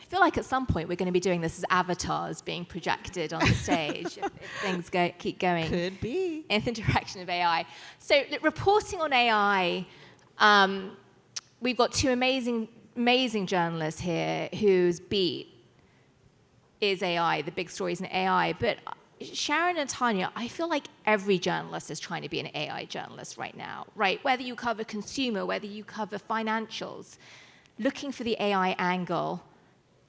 I feel like at some point we're going to be doing this as avatars being projected on the stage if things keep going. Could be. In the direction of AI. So reporting on AI, we've got two amazing journalists here whose beat is AI, the big stories in AI. But Sharon and Tanya, I feel like every journalist is trying to be an AI journalist right now, right? Whether you cover consumer, whether you cover financials, looking for the AI angle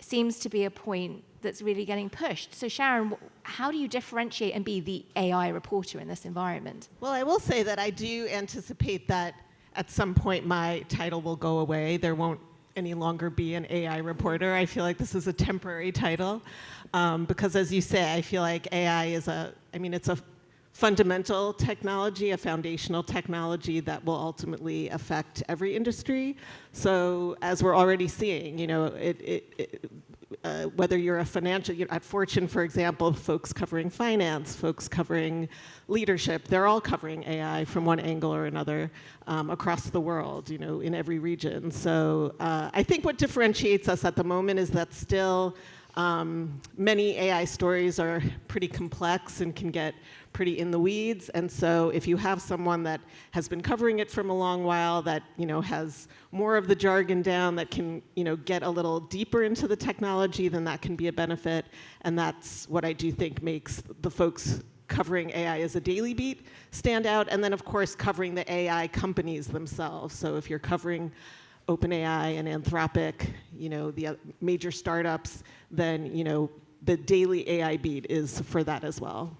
seems to be a point that's really getting pushed. So Sharon, how do you differentiate and be the AI reporter in this environment? Well, I will say that I do anticipate that at some point my title will go away. There won't any longer be an AI reporter. I feel like this is a temporary title because, as you say, I feel like AI is it's a fundamental technology, a foundational technology that will ultimately affect every industry. So as we're already seeing, whether you're a financial, at Fortune, for example, folks covering finance, folks covering leadership, they're all covering AI from one angle or another across the world, in every region. So I think what differentiates us at the moment is that still many AI stories are pretty complex and can get pretty in the weeds, and so if you have someone that has been covering it from a long while, that has more of the jargon down, that can get a little deeper into the technology, then that can be a benefit, and that's what I do think makes the folks covering AI as a daily beat stand out, and then of course covering the AI companies themselves. So if you're covering OpenAI and Anthropic, the major startups, then the daily AI beat is for that as well.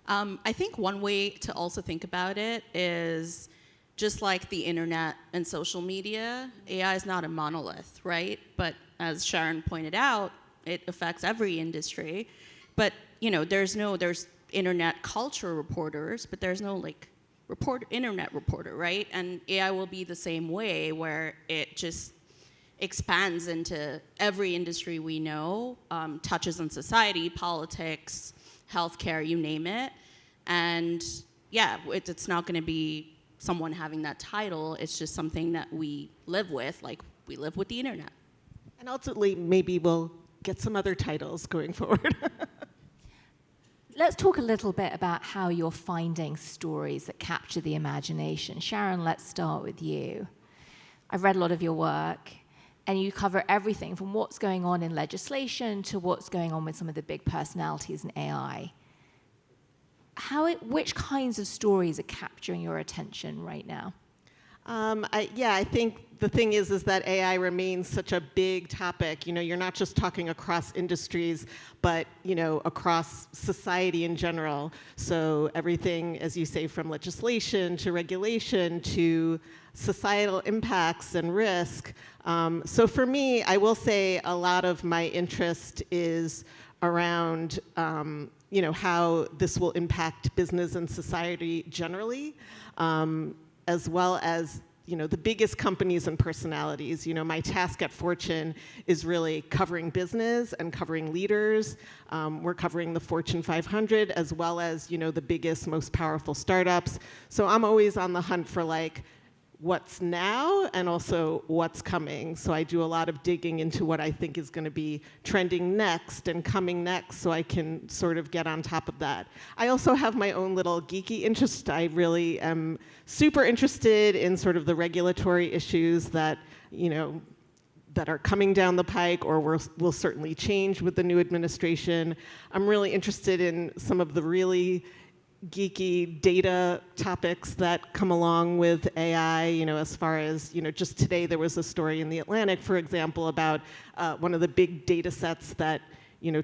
I think one way to also think about it is just like the internet and social media, AI is not a monolith, right? But as Sharon pointed out, it affects every industry. But there's internet culture reporters, but there's no internet reporter, right? And AI will be the same way, where it just expands into every industry we know, touches on society, politics, healthcare, you name it. And yeah, it's not going to be someone having that title. It's just something that we live with, like we live with the internet. And ultimately, maybe we'll get some other titles going forward. Let's talk a little bit about how you're finding stories that capture the imagination. Sharon, let's start with you. I've read a lot of your work, and you cover everything from what's going on in legislation to what's going on with some of the big personalities in AI. Which kinds of stories are capturing your attention right now? I think the thing is that AI remains such a big topic. You're not just talking across industries, but across society in general. So everything, as you say, from legislation to regulation to societal impacts and risk. So for me, I will say a lot of my interest is around how this will impact business and society generally, as well as the biggest companies and personalities. My task at Fortune is really covering business and covering leaders. We're covering the Fortune 500 as well as the biggest, most powerful startups. So I'm always on the hunt for what's now and also what's coming. So I do a lot of digging into what I think is going to be trending next and coming next, so I can sort of get on top of that. I also have my own little geeky interest. I really am super interested in sort of the regulatory issues that that are coming down the pike or will certainly change with the new administration. I'm really interested in some of the really geeky data topics that come along with AI, as far as, just today there was a story in The Atlantic, for example, about one of the big data sets that,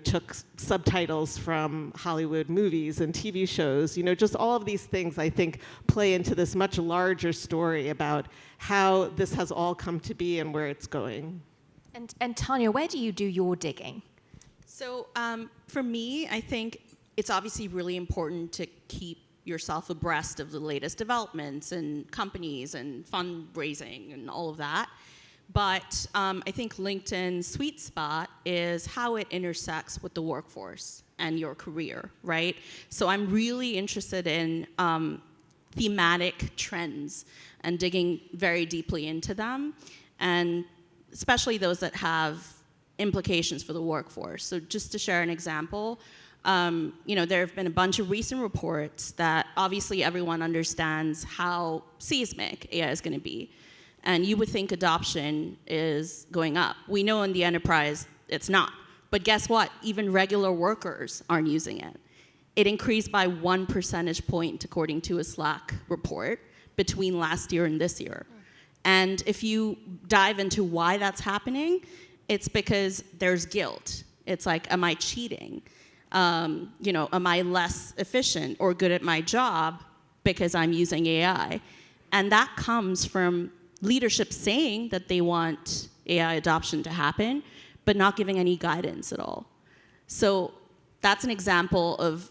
took subtitles from Hollywood movies and TV shows. Just all of these things, I think, play into this much larger story about how this has all come to be and where it's going. And Tanya, where do you do your digging? So for me, I think it's obviously really important to keep yourself abreast of the latest developments and companies and fundraising and all of that. But I think LinkedIn's sweet spot is how it intersects with the workforce and your career, right? So I'm really interested in thematic trends and digging very deeply into them. And especially those that have implications for the workforce. So just to share an example, there have been a bunch of recent reports that obviously everyone understands how seismic AI is going to be. And you would think adoption is going up. We know in the enterprise it's not. But guess what? Even regular workers aren't using it. It increased by 1 percentage point, according to a Slack report, between last year and this year. And if you dive into why that's happening, it's because there's guilt. It's like, am I cheating? Am I less efficient or good at my job because I'm using AI? And that comes from leadership saying that they want AI adoption to happen, but not giving any guidance at all. So that's an example of,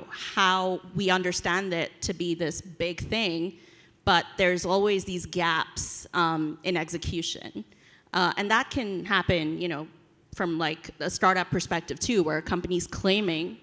how we understand it to be this big thing, but there's always these gaps in execution. And that can happen, from like a startup perspective too, where a company's claiming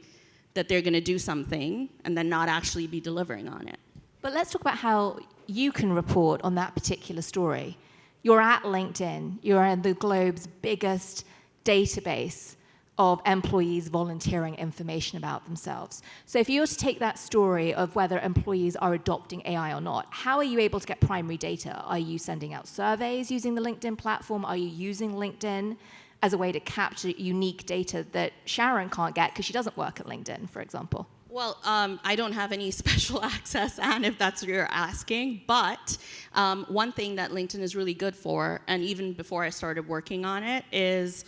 that they're gonna do something and then not actually be delivering on it. But let's talk about how you can report on that particular story. You're at LinkedIn. You're in the globe's biggest database of employees volunteering information about themselves. So if you were to take that story of whether employees are adopting AI or not, how are you able to get primary data? Are you sending out surveys using the LinkedIn platform? Are you using LinkedIn as a way to capture unique data that Sharon can't get because she doesn't work at LinkedIn, for example? Well, I don't have any special access, Anne, if that's what you're asking. But one thing that LinkedIn is really good for, and even before I started working on it, is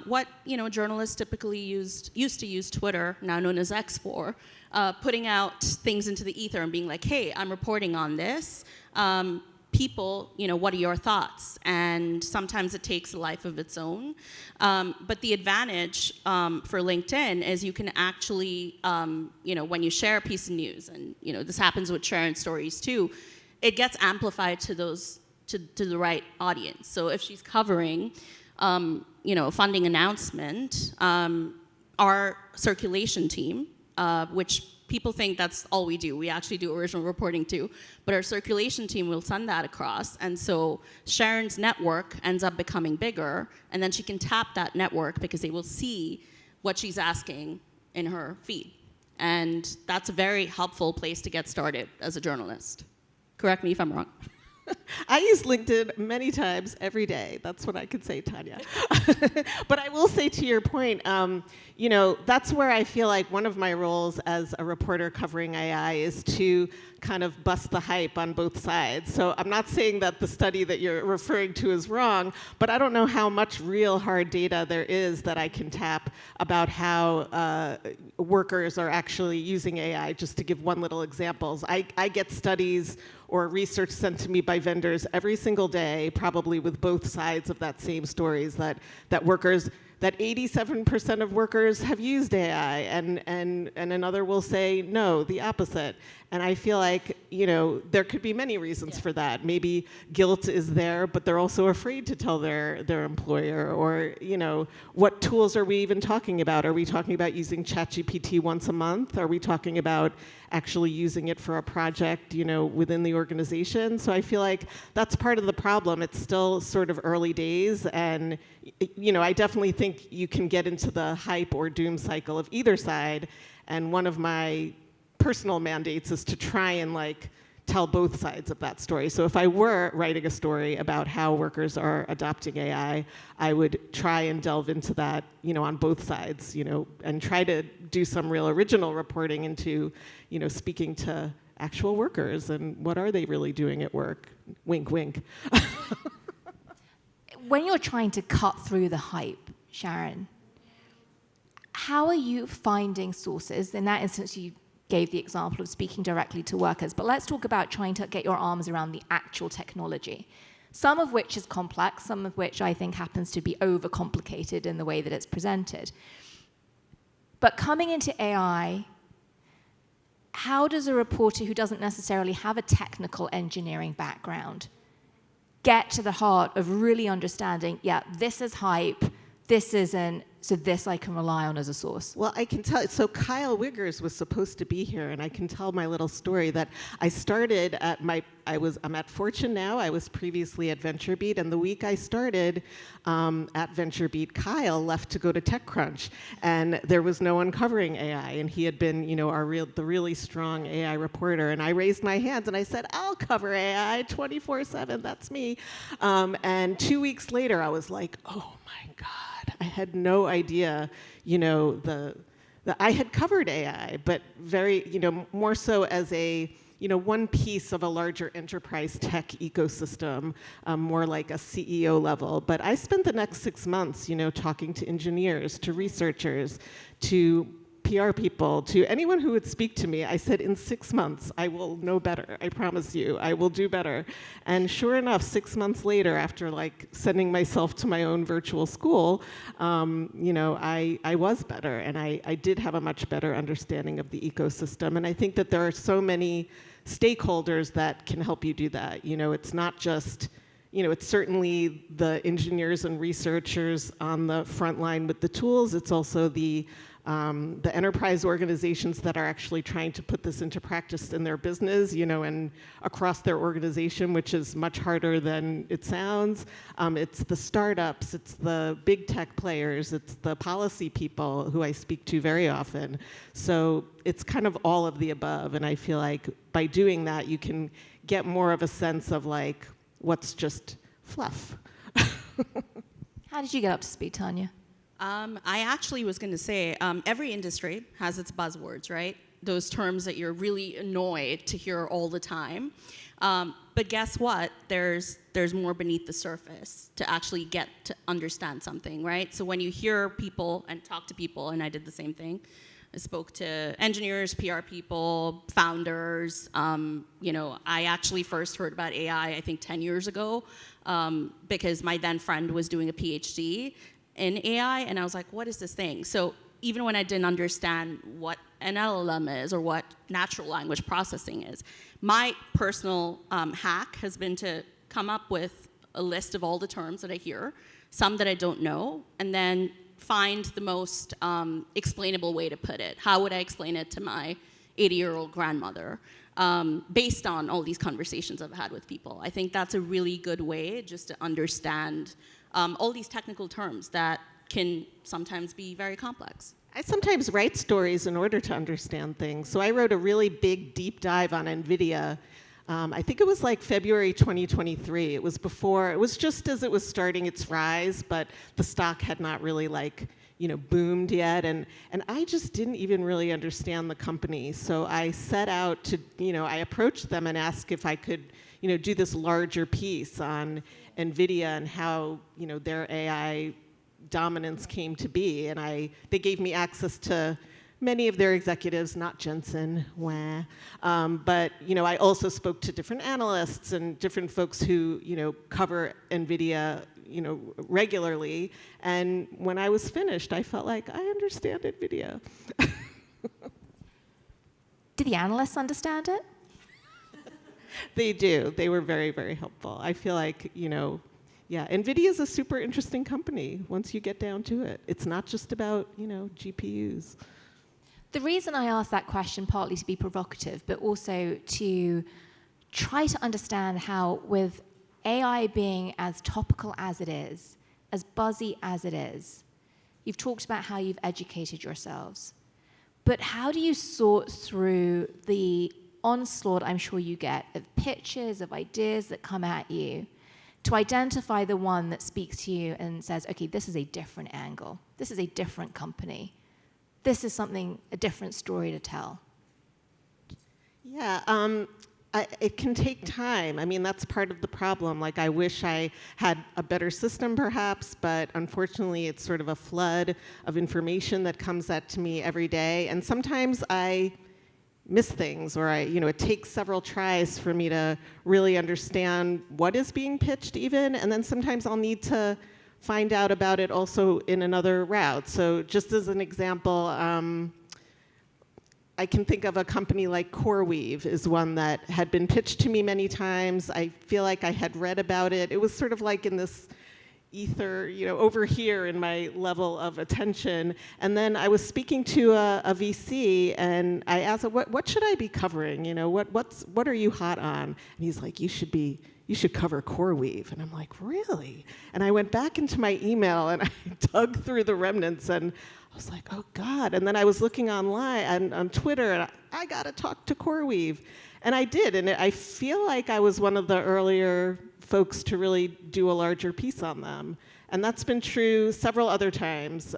what journalists typically used to use Twitter, now known as X, for, putting out things into the ether and being like, hey, I'm reporting on this. People, what are your thoughts? And sometimes it takes a life of its own. But the advantage for LinkedIn is you can actually, when you share a piece of news, and this happens with Sharon stories too, it gets amplified to the right audience. So if she's covering, a funding announcement, our circulation team, which people think that's all we do. We actually do original reporting too. But our circulation team will send that across. And so Sharon's network ends up becoming bigger. And then she can tap that network because they will see what she's asking in her feed. And that's a very helpful place to get started as a journalist. Correct me if I'm wrong. I use LinkedIn many times every day. That's what I could say, Tanya. But I will say to your point, that's where I feel like one of my roles as a reporter covering AI is to kind of bust the hype on both sides. So I'm not saying that the study that you're referring to is wrong, but I don't know how much real hard data there is that I can tap about how workers are actually using AI, just to give one little example. I get studies or research sent to me by vendors every single day, probably with both sides of that same stories, that 87% of workers have used AI, and another will say no, the opposite. And I feel like, there could be many reasons for that. Maybe guilt is there, but they're also afraid to tell their employer. Or, what tools are we even talking about? Are we talking about using ChatGPT once a month? Are we talking about actually using it for a project, within the organization? So I feel like that's part of the problem. It's still sort of early days, and I definitely think you can get into the hype or doom cycle of either side. And one of my personal mandates is to try and tell both sides of that story. So if I were writing a story about how workers are adopting AI, I would try and delve into that, on both sides, and try to do some real original reporting into, speaking to actual workers and what are they really doing at work. Wink, wink. When you're trying to cut through the hype, Sharon, how are you finding sources? In that instance, you gave the example of speaking directly to workers, but let's talk about trying to get your arms around the actual technology, some of which is complex, some of which I think happens to be overcomplicated in the way that it's presented. But coming into AI, how does a reporter who doesn't necessarily have a technical engineering background get to the heart of really understanding, this is hype, this isn't, so this I can rely on as a source? Well, I can tell. So Kyle Wiggers was supposed to be here, and I can tell my little story that I started at I'm at Fortune now. I was previously at VentureBeat, and the week I started at VentureBeat, Kyle left to go to TechCrunch, and there was no one covering AI, and he had been, the really strong AI reporter, and I raised my hand and I said, I'll cover AI 24/7. That's me. And 2 weeks later, I was like, oh my God, I had no idea, I had covered AI, but very, more so as a, one piece of a larger enterprise tech ecosystem, more like a CEO level. But I spent the next 6 months, talking to engineers, to researchers, to PR people, to anyone who would speak to me. I said, in 6 months, I will know better. I promise you, I will do better. And sure enough, 6 months later, after sending myself to my own virtual school, I was better, and I did have a much better understanding of the ecosystem. And I think that there are so many stakeholders that can help you do that. It's not just, it's certainly the engineers and researchers on the front line with the tools. It's also the enterprise organizations that are actually trying to put this into practice in their business, and across their organization, which is much harder than it sounds. It's the startups, it's the big tech players, it's the policy people who I speak to very often. So it's kind of all of the above, and I feel like by doing that, you can get more of a sense of what's just fluff. How did you get up to speed, Tanya? I actually was going to say, every industry has its buzzwords, right? Those terms that you're really annoyed to hear all the time. But guess what? There's more beneath the surface to actually get to understand something, right? So when you hear people and talk to people, and I did the same thing, I spoke to engineers, PR people, founders. I actually first heard about AI, I think 10 years ago, because my then friend was doing a PhD in AI, and I was like, what is this thing? So even when I didn't understand what an LLM is or what natural language processing is, my personal hack has been to come up with a list of all the terms that I hear, some that I don't know, and then find the most explainable way to put it. How would I explain it to my 80-year-old grandmother? Based on all these conversations I've had with people. I think that's a really good way just to understand all these technical terms that can sometimes be very complex. I sometimes write stories in order to understand things. So I wrote a really big deep dive on NVIDIA. I think it was February 2023. It was just as it was starting its rise, but the stock had not really boomed yet. And I just didn't even really understand the company. So I set out to, I approached them and asked if I could, do this larger piece on NVIDIA and how, their AI dominance came to be. And they gave me access to many of their executives, not Jensen, wah. But, I also spoke to different analysts and different folks who, cover NVIDIA, regularly. And when I was finished, I felt like I understand NVIDIA. Did the analysts understand it? They do. They were very, very helpful. I feel like, NVIDIA is a super interesting company once you get down to it. It's not just about, GPUs. The reason I asked that question, partly to be provocative, but also to try to understand how, with AI being as topical as it is, as buzzy as it is, you've talked about how you've educated yourselves. But how do you sort through the onslaught I'm sure you get of pitches, of ideas that come at you, to identify the one that speaks to you and says, okay, this is a different angle. This is a different company. This is a different story to tell? Yeah, it can take time. I mean, that's part of the problem. I wish I had a better system, perhaps, but unfortunately, it's sort of a flood of information that comes to me every day. And sometimes I miss things, or it takes several tries for me to really understand what is being pitched even, and then sometimes I'll need to find out about it also in another route. So just as an example, I can think of a company like CoreWeave is one that had been pitched to me many times. I feel like I had read about it. It was sort of in this, ether, over here in my level of attention. And then I was speaking to a VC, and I asked him, what should I be covering? What are you hot on? And he's like, you should cover CoreWeave. And I'm like, really? And I went back into my email, and I dug through the remnants, and I was like, oh, God. And then I was looking online and on Twitter, and I got to talk to CoreWeave. And I did, and I feel like I was one of the earlier folks to really do a larger piece on them. And that's been true several other times.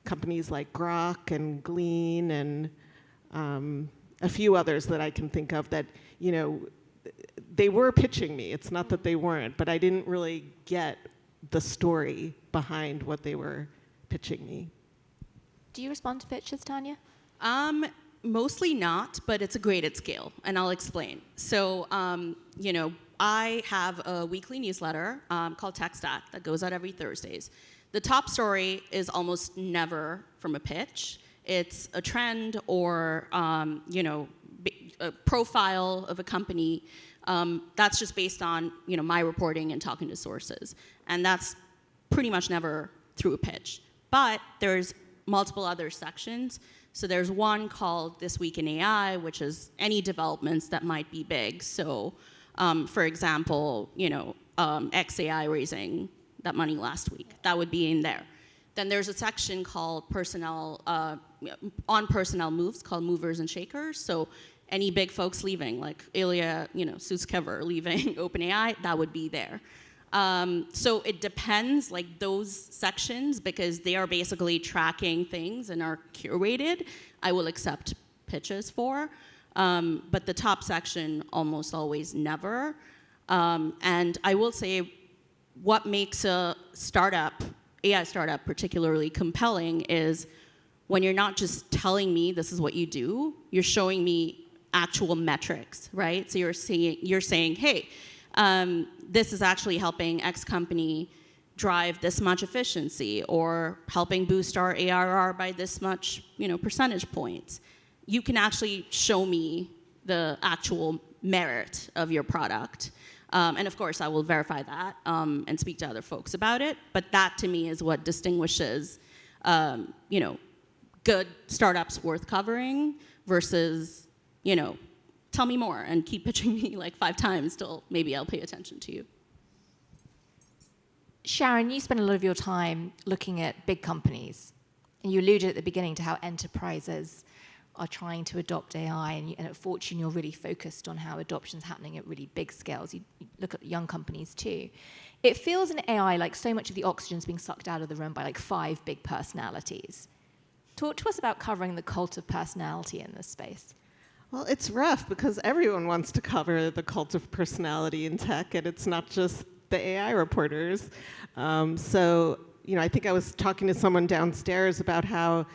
Companies like Grok and Glean and a few others that I can think of that, they were pitching me. It's not that they weren't, but I didn't really get the story behind what they were pitching me. Do you respond to pitches, Tanya? Mostly not, but it's a graded scale, and I'll explain. So, I have a weekly newsletter called Tech Stack that goes out every Thursdays. The top story is almost never from a pitch. It's a trend or, a profile of a company. That's just based on, my reporting and talking to sources. And that's pretty much never through a pitch. But there's multiple other sections. So there's one called This Week in AI, which is any developments that might be big. So, for example, XAI raising that money last week. That would be in there. Then there's a section called on personnel moves called Movers and Shakers. So any big folks leaving, like Ilya, Sutskever leaving OpenAI, that would be there. So it depends, like those sections, because they are basically tracking things and are curated, I will accept pitches for. But the top section, almost always never. And I will say what makes a startup, AI startup particularly compelling is when you're not just telling me this is what you do, you're showing me actual metrics, right? So you're saying, hey, this is actually helping X company drive this much efficiency or helping boost our ARR by this much, percentage points. You can actually show me the actual merit of your product. And of course, I will verify that and speak to other folks about it. But that, to me, is what distinguishes, good startups worth covering versus, tell me more and keep pitching me like 5 times till maybe I'll pay attention to you. Sharon, you spend a lot of your time looking at big companies. And you alluded at the beginning to how enterprises are trying to adopt AI. And at Fortune, you're really focused on how adoption's happening at really big scales. You look at young companies too. It feels in AI like so much of the oxygen's being sucked out of the room by like 5 big personalities. Talk to us about covering the cult of personality in this space. Well, it's rough because everyone wants to cover the cult of personality in tech, and it's not just the AI reporters. I think I was talking to someone downstairs about how,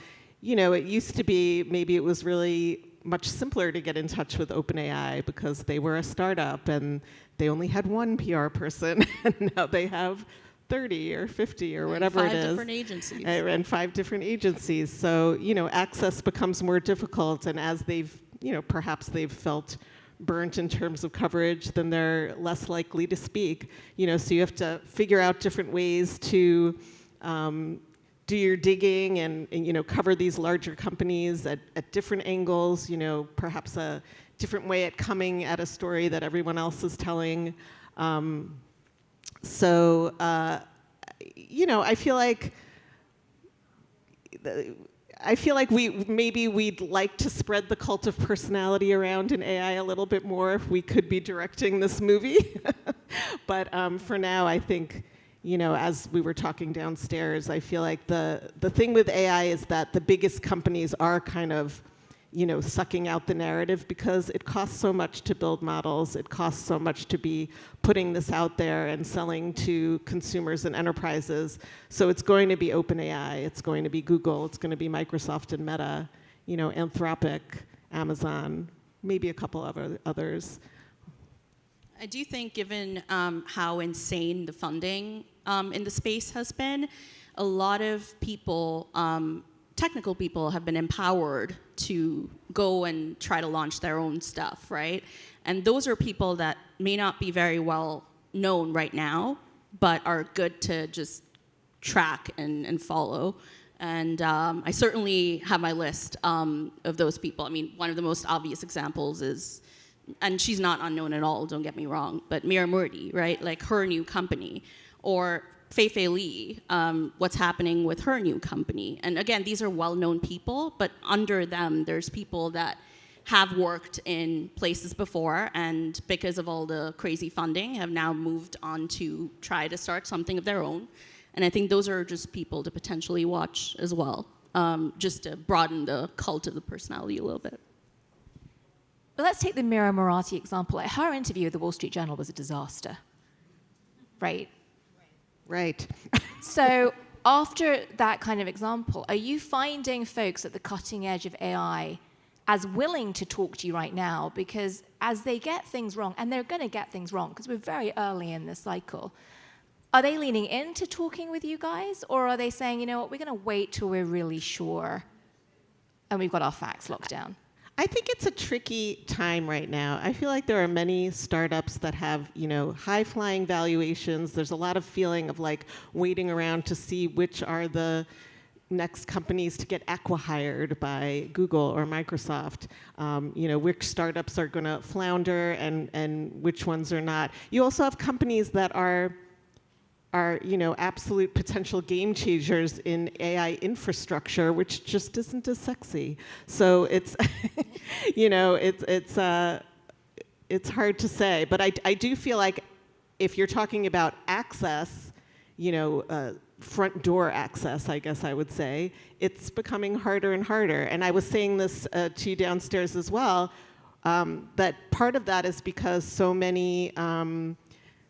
it used to be maybe it was really much simpler to get in touch with OpenAI because they were a startup and they only had one PR person, and now they have 30 or 50 or whatever it is. 5 different agencies. And 5 different agencies. So, access becomes more difficult, and as they've perhaps they've felt burnt in terms of coverage, then they're less likely to speak. So you have to figure out different ways to do your digging and cover these larger companies at different angles. Perhaps a different way at coming at a story that everyone else is telling. I feel like we'd like to spread the cult of personality around in AI a little bit more if we could be directing this movie. But for now, I think, as we were talking downstairs, I feel like the thing with AI is that the biggest companies are kind of, sucking out the narrative because it costs so much to build models. It costs so much to be putting this out there and selling to consumers and enterprises. So it's going to be OpenAI. It's going to be Google. It's going to be Microsoft and Meta, Anthropic, Amazon, maybe a couple of others. I do think, given how insane the funding in the space has been, a lot of people, technical people, have been empowered to go and try to launch their own stuff, right? And those are people that may not be very well known right now, but are good to just track and follow. And I certainly have my list of those people. I mean, one of the most obvious examples is, and she's not unknown at all, don't get me wrong, but Mira Murti, right? Like her new company. Or Fei Li, what's happening with her new company. And again, these are well-known people, but under them, there's people that have worked in places before, and because of all the crazy funding, have now moved on to try to start something of their own. And I think those are just people to potentially watch as well, just to broaden the cult of the personality a little bit. But let's take the Mira Murati example. Like, her interview with the Wall Street Journal was a disaster, right? Right. So after that kind of example, are you finding folks at the cutting edge of AI as willing to talk to you right now? Because as they get things wrong, and they're going to get things wrong because we're very early in this cycle, are they leaning into talking with you guys? Or are they saying, you know what, we're going to wait till we're really sure and we've got our facts locked down? I think it's a tricky time right now. I feel like there are many startups that have, high-flying valuations. There's a lot of feeling of like waiting around to see which are the next companies to get acqui-hired by Google or Microsoft. Which startups are going to flounder and which ones are not. You also have companies that are absolute potential game changers in AI infrastructure, which just isn't as sexy. So it's, it's hard to say. But I do feel like if you're talking about access, front door access, I guess I would say, it's becoming harder and harder. And I was saying this to you downstairs as well, that part of that is because so many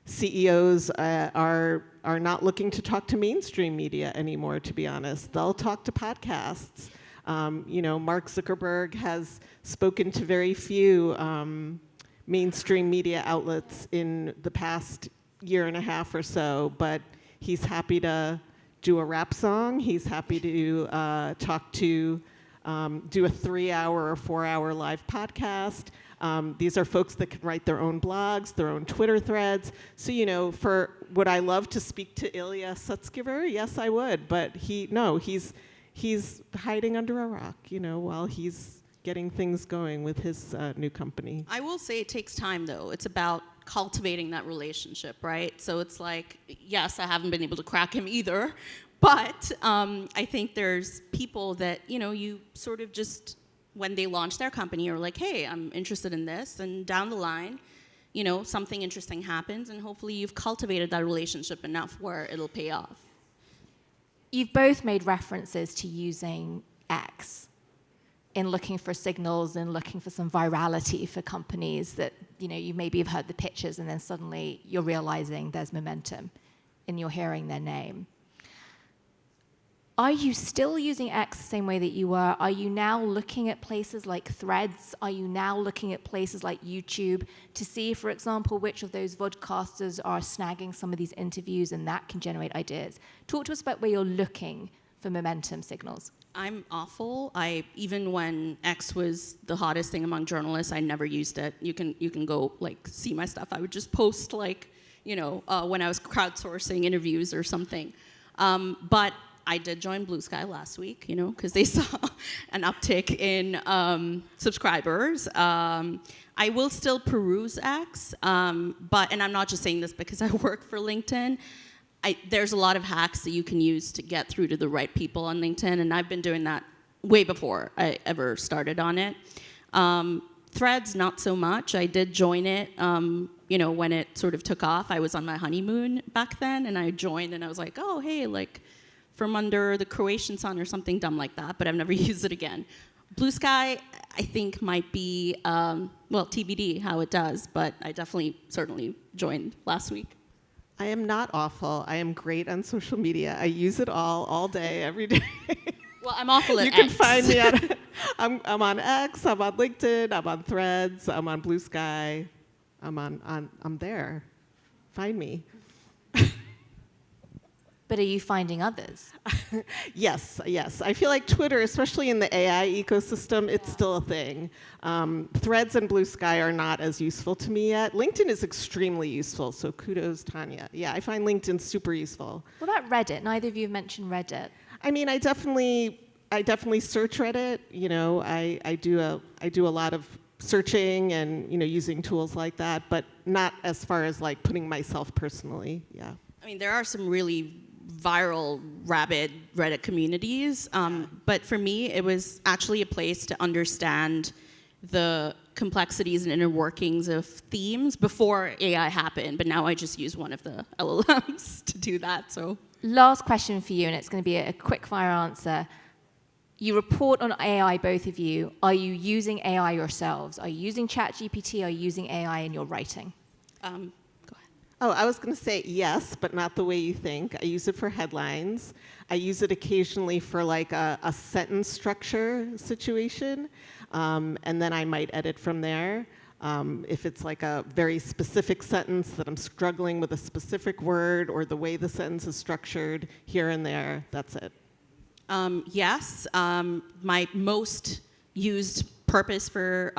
CEOs are not looking to talk to mainstream media anymore, to be honest. They'll talk to podcasts. Mark Zuckerberg has spoken to very few mainstream media outlets in the past year and a half or so, but he's happy to do a rap song. He's happy to talk to, do a 3-hour or 4-hour live podcast. These are folks that can write their own blogs, their own Twitter threads. So, for would I love to speak to Ilya Sutskever? Yes, I would. But he's hiding under a rock, while he's getting things going with his new company. I will say it takes time, though. It's about cultivating that relationship, right? So it's like, yes, I haven't been able to crack him either, but I think there's people that, you sort of just, when they launch their company, you're like, hey, I'm interested in this, and down the line, something interesting happens, and hopefully you've cultivated that relationship enough where it'll pay off. You've both made references to using X in looking for signals and looking for some virality for companies that, you maybe have heard the pitches and then suddenly you're realizing there's momentum and you're hearing their name. Are you still using X the same way that you were? Are you now looking at places like Threads? Are you now looking at places like YouTube to see, for example, which of those vodcasters are snagging some of these interviews and that can generate ideas? Talk to us about where you're looking for momentum signals. I'm awful. Even when X was the hottest thing among journalists, I never used it. You can go see my stuff. I would just post when I was crowdsourcing interviews or something. But I did join Blue Sky last week, because they saw an uptick in subscribers. I will still peruse X, and I'm not just saying this because I work for LinkedIn. There's a lot of hacks that you can use to get through to the right people on LinkedIn, and I've been doing that way before I ever started on it. Threads, not so much. I did join it, when it sort of took off. I was on my honeymoon back then, and I joined, and I was like, oh, hey, from under the Croatian sun or something dumb like that, but I've never used it again. Blue Sky, I think, might be, TBD how it does, but I certainly joined last week. I am not awful. I am great on social media. I use it all day, every day. Well, I'm awful at X. You can find me I'm on X, I'm on LinkedIn, I'm on Threads, I'm on Blue Sky. I'm there. Find me. But are you finding others? Yes. I feel like Twitter, especially in the AI ecosystem, it's still a thing. Threads and Blue Sky are not as useful to me yet. LinkedIn is extremely useful, so kudos, Tanya. Yeah, I find LinkedIn super useful. What about Reddit? Neither of you have mentioned Reddit. I mean, I definitely search Reddit. You know, I do a lot of searching and, you know, using tools like that, but not as far as like putting myself personally. Yeah. I mean, there are some really viral, rabid Reddit communities, but for me, it was actually a place to understand the complexities and inner workings of themes before AI happened, but now I just use one of the LLMs to do that, so. Last question for you, and it's going to be a quick fire answer. You report on AI, both of you. Are you using AI yourselves? Are you using ChatGPT? Are you using AI in your writing? Go ahead. Oh, I was going to say yes, but not the way you think. I use it for headlines. I use it occasionally for like a sentence structure situation, and then I might edit from there. If it's like a very specific sentence that I'm struggling with a specific word or the way the sentence is structured here and there, that's it. Yes, my most used purpose for,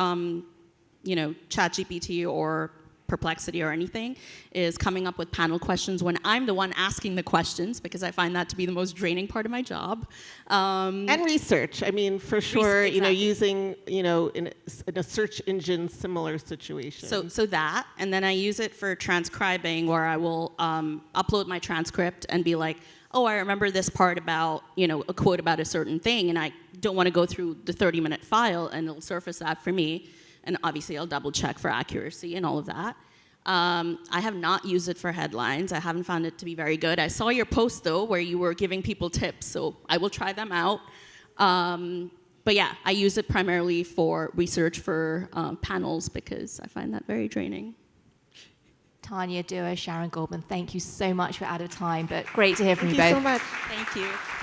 ChatGPT or Perplexity or anything is coming up with panel questions when I'm the one asking the questions, because I find that to be the most draining part of my job. And research. I mean, for sure, exactly. Using, in a search engine similar situation. So that, and then I use it for transcribing, where I will upload my transcript and be like, oh, I remember this part about, a quote about a certain thing, and I don't want to go through the 30-minute file, and it'll surface that for me. And obviously, I'll double check for accuracy and all of that. I have not used it for headlines. I haven't found it to be very good. I saw your post, though, where you were giving people tips, so I will try them out. But yeah, I use it primarily for research for panels, because I find that very draining. Tanya, Dua, Sharon, Goldman, thank you so much. We're out of time, but great to hear from you both. Thank you so much. Thank you.